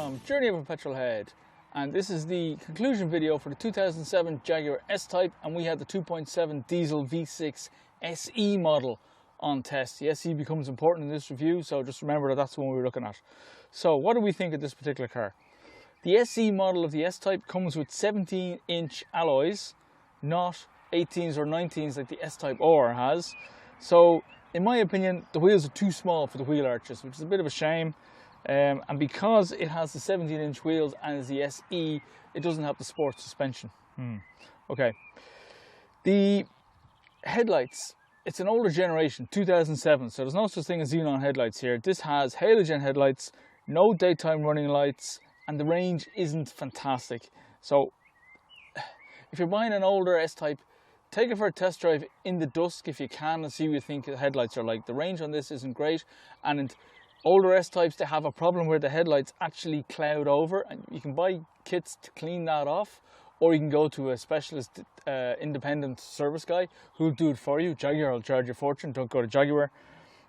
from Journey of a Petrolhead, and this is the conclusion video for the 2007 Jaguar S Type, and we had the 2.7 diesel V6 SE model on test. The SE becomes important in this review, so just remember that that's the one we were looking at. So what do we think of this particular car? The SE model of the S Type comes with 17-inch alloys, not 18s or 19s like the S Type R has. So in my opinion, the wheels are too small for the wheel arches, which is a bit of a shame. And because it has the 17-inch wheels and is the SE, it doesn't have the sports suspension. Okay. The headlights, it's an older generation, 2007, so there's no such thing as xenon headlights here. This has halogen headlights, no daytime running lights, and the range isn't fantastic. So if you're buying an older S-Type, take it for a test drive in the dusk if you can and see what you think the headlights are like. The range on this isn't great, and in older S-Types, they have a problem where the headlights actually cloud over, and you can buy kits to clean that off, or you can go to a specialist independent service guy who'll do it for you. Jaguar will charge you a fortune, don't go to Jaguar.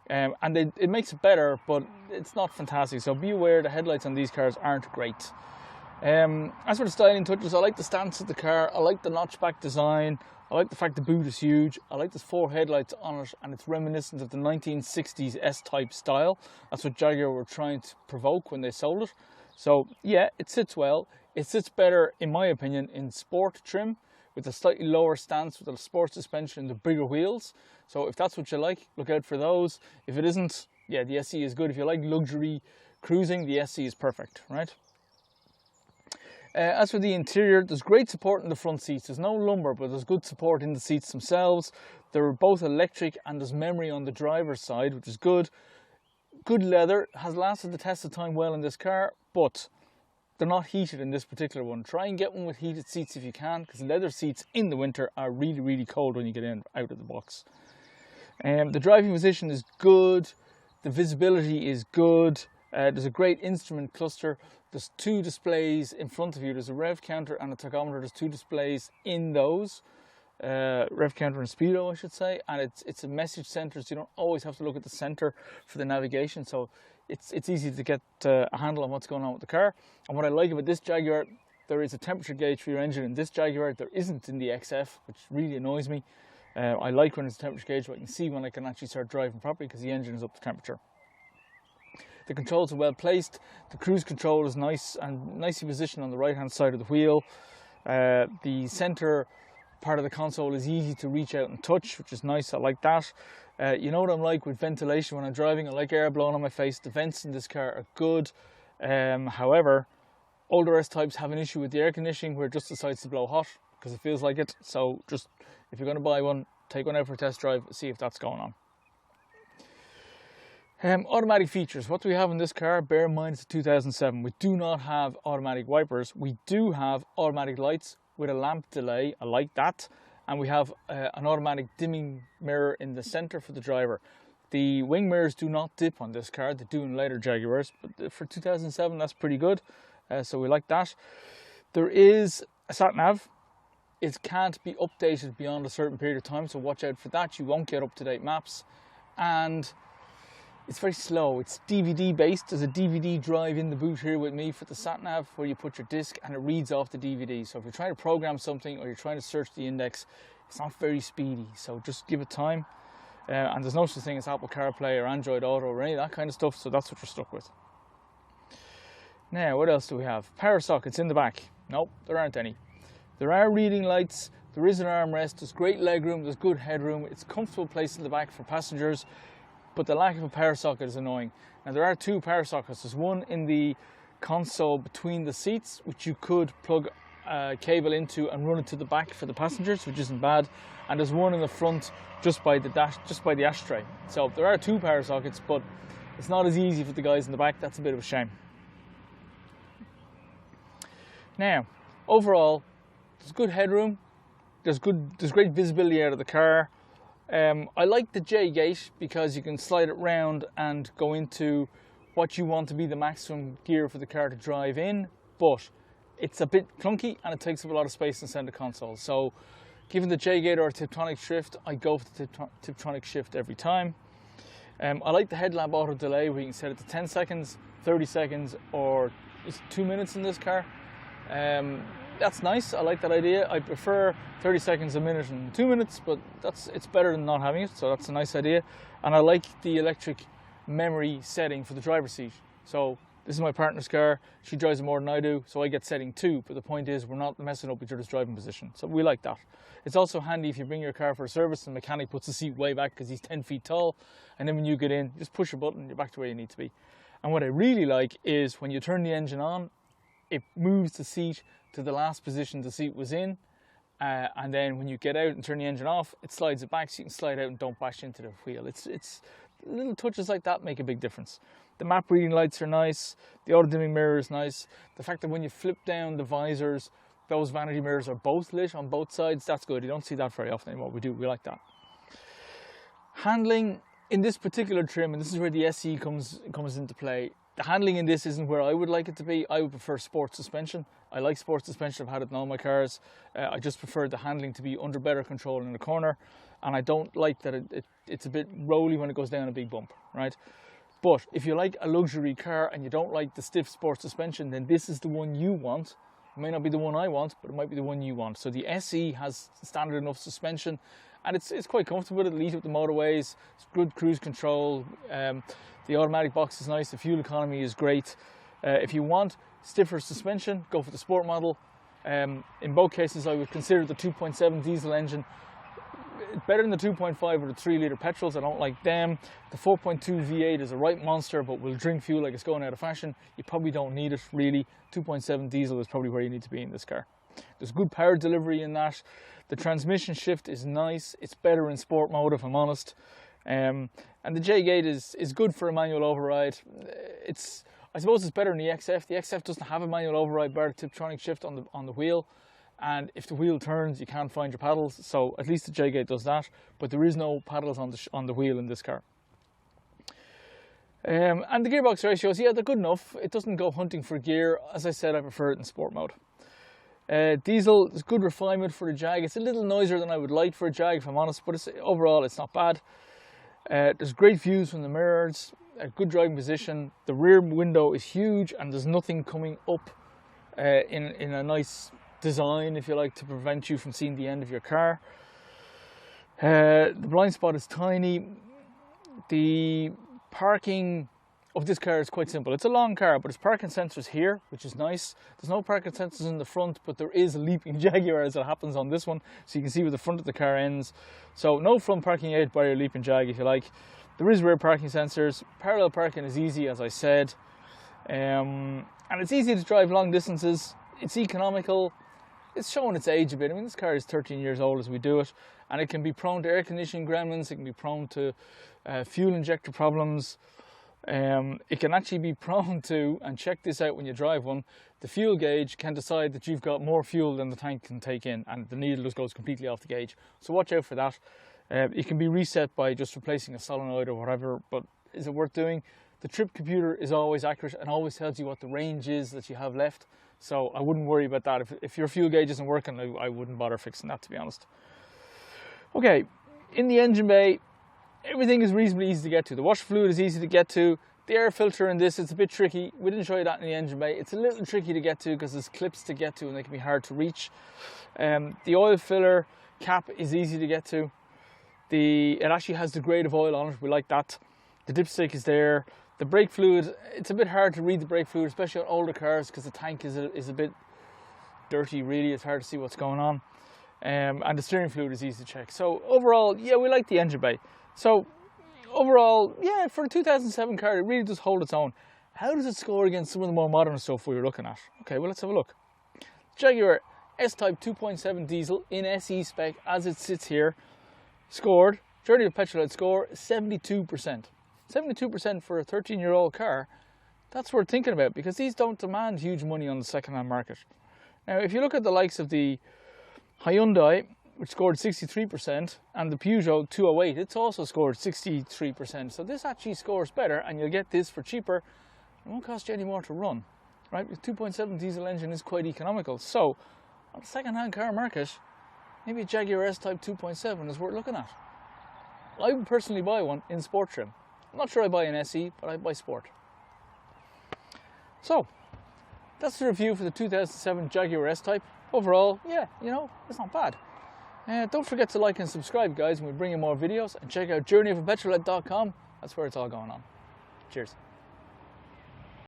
And it makes it better, but it's not fantastic, so be aware the headlights on these cars aren't great. As for the styling touches, I like the stance of the car, I like the notchback design, I like the fact the boot is huge, I like there's 4 headlights on it, and it's reminiscent of the 1960s S-Type style. That's what Jaguar were trying to provoke when they sold it. So yeah, it sits well. It sits better, in my opinion, in sport trim, with a slightly lower stance, with a sport suspension and the bigger wheels. So if that's what you like, look out for those. If it isn't, yeah, the SE is good. If you like luxury cruising, the SE is perfect, right? As for the interior, there's great support in the front seats. There's no lumbar, but there's good support in the seats themselves. They're both electric, and there's memory on the driver's side, which is good. Good leather, has lasted the test of time well in this car, but they're not heated in this particular one. Try and get one with heated seats if you can, because leather seats in the winter are really, really cold when you get out of the box. The driving position is good. The visibility is good. There's a great instrument cluster. There's 2 displays in front of you. There's a rev counter and a tachometer. There's 2 displays in those. Rev counter and speedo, I should say. And it's a message center, so you don't always have to look at the center for the navigation. So it's easy to get a handle on what's going on with the car. And what I like about this Jaguar, there is a temperature gauge for your engine in this Jaguar. There isn't in the XF, which really annoys me. I like when it's a temperature gauge, but I can see when I can actually start driving properly because the engine is up to temperature. The controls are well placed. The cruise control is nice and nicely positioned on the right hand side of the wheel. The center part of the console is easy to reach out and touch, which is nice. I like that. You know what I'm like with ventilation when I'm driving. I like air blowing on my face. The vents in this car are good. However, older S-Types have an issue with the air conditioning where it just decides to blow hot because it feels like it. So just, if you're going to buy one, take one out for a test drive, see if that's going on. Automatic features. What do we have in this car? Bear in mind it's a 2007. We do not have automatic wipers. We do have automatic lights with a lamp delay. I like that. And we have an automatic dimming mirror in the center for the driver. The wing mirrors do not dip on this car. They do in later Jaguars, but for 2007 that's pretty good. So we like that. There is a sat nav. It can't be updated beyond a certain period of time, so watch out for that. You won't get up-to-date maps. And it's very slow. It's DVD based. There's a DVD drive in the boot here with me for the sat nav where you put your disc and it reads off the DVD. So if you're trying to program something or you're trying to search the index, it's not very speedy. So just give it time. And there's no such thing as Apple CarPlay or Android Auto or any of that kind of stuff. So that's what you're stuck with. Now, what else do we have? Power sockets in the back. Nope, there aren't any. There are reading lights. There is an armrest. There's great legroom. There's good headroom. It's a comfortable place in the back for passengers. But the lack of a power socket is annoying. Now there are 2 power sockets. There's one in the console between the seats, which you could plug a cable into and run it to the back for the passengers, which isn't bad. And there's one in the front just by the ashtray. So there are 2 power sockets, but it's not as easy for the guys in the back. That's a bit of a shame. Now, overall, there's good headroom. There's great visibility out of the car. I like the J-gate because you can slide it round and go into what you want to be the maximum gear for the car to drive in, but it's a bit clunky and it takes up a lot of space in the center console. So given the J-gate or Tiptronic shift, I go for the Tiptronic shift every time. I like the headlamp auto delay where you can set it to 10 seconds, 30 seconds or it's 2 minutes in this car. That's nice. I like that idea. I prefer 30 seconds a minute and 2 minutes, but it's better than not having it. So that's a nice idea. And I like the electric memory setting for the driver's seat. So this is my partner's car. She drives it more than I do, so I get setting 2. But the point is, we're not messing up each other's driving position. So we like that. It's also handy if you bring your car for a service and the mechanic puts the seat way back because he's 10 feet tall. And then when you get in, just push a button, you're back to where you need to be. And what I really like is when you turn the engine on, it moves the seat to the last position the seat was in. And then when you get out and turn the engine off, it slides it back so you can slide out and don't bash into the wheel. It's little touches like that make a big difference. The map reading lights are nice. The auto dimming mirror is nice. The fact that when you flip down the visors, those vanity mirrors are both lit on both sides, that's good. You don't see that very often anymore. We like that. Handling in this particular trim, and this is where the SE comes into play. The handling in this isn't where I would like it to be. I would prefer sports suspension. I like sports suspension. I've had it in all my cars. I just prefer the handling to be under better control in the corner. And I don't like that it's a bit rolly when it goes down a big bump, right? But if you like a luxury car and you don't like the stiff sports suspension, then this is the one you want. It may not be the one I want, but it might be the one you want. So the SE has standard enough suspension, and it's quite comfortable. It'll eat up the motorways. It's good cruise control. The automatic box is nice. The fuel economy is great. If you want stiffer suspension, go for the sport model. In both cases, I would consider the 2.7 diesel engine better than the 2.5 or the 3-litre petrols. I don't like them. The 4.2 V8 is a right monster, but will drink fuel like it's going out of fashion. You probably don't need it, really. 2.7 diesel is probably where you need to be in this car. There's good power delivery in that. The transmission shift is nice. It's better in sport mode, if I'm honest. And the J-Gate is good for a manual override. I suppose it's better than the XF. The XF doesn't have a manual override bar Tiptronic shift on the wheel. And if the wheel turns, you can't find your paddles. So at least the J-Gate does that. But there is no paddles on the wheel in this car. And the gearbox ratios, yeah, they're good enough. It doesn't go hunting for gear. As I said, I prefer it in sport mode. Diesel is good refinement for a Jag. It's a little noisier than I would like for a Jag, if I'm honest, but overall it's not bad. There's great views from the mirrors, a good driving position. The rear window is huge and there's nothing coming up in a nice design, if you like, to prevent you from seeing the end of your car. The blind spot is tiny. The parking of this car is quite simple. It's a long car, but it's parking sensors here, which is nice. There's no parking sensors in the front, but there is a leaping Jaguar as it happens on this one. So you can see where the front of the car ends. So no front parking aid by your leaping Jag, if you like. There is rear parking sensors. Parallel parking is easy, as I said. And it's easy to drive long distances. It's economical. It's showing its age a bit. I mean, this car is 13 years old as we do it. And it can be prone to air conditioning gremlins. It can be prone to fuel injector problems. It can actually be prone to, and check this out when you drive one, the fuel gauge can decide that you've got more fuel than the tank can take in, and the needle just goes completely off the gauge. So watch out for that. It can be reset by just replacing a solenoid or whatever, but is it worth doing? The trip computer is always accurate and always tells you what the range is that you have left. So I wouldn't worry about that. If your fuel gauge isn't working, I wouldn't bother fixing that, to be honest. Okay, in the engine bay, everything is reasonably easy to get to. The washer fluid is easy to get to. The air filter in this is a bit tricky. We didn't show you that in the engine bay. It's a little tricky to get to because there's clips to get to and they can be hard to reach. The oil filler cap is easy to get to. It actually has the grade of oil on it. We like that. The dipstick is there. The brake fluid, it's a bit hard to read the brake fluid, especially on older cars because the tank is a bit dirty, really. It's hard to see what's going on. And the steering fluid is easy to check. So overall, yeah, we like the engine bay. So overall, yeah, for a 2007 car, it really does hold its own. How does it score against some of the more modern stuff we were looking at? Okay, well, let's have a look. Jaguar S Type 2.7 diesel in SE spec as it sits here, scored, Journey of Petrolhead score, 72%. 72% for a 13-year-old car, that's worth thinking about because these don't demand huge money on the second-hand market. Now, if you look at the likes of the Hyundai, which scored 63%, and the Peugeot 208, it's also scored 63%. So this actually scores better, and you'll get this for cheaper. It won't cost you any more to run, right? The 2.7 diesel engine is quite economical. So on the second-hand car market, maybe a Jaguar S Type 2.7 is worth looking at. I would personally buy one in sport trim. I'm not sure I buy an SE, but I buy sport. So, that's the review for the 2007 Jaguar S Type. Overall, yeah, you know, it's not bad. Don't forget to like and subscribe, guys, and we bring you more videos. And check out journeyofthepetrolhead.com. That's where it's all going on. Cheers.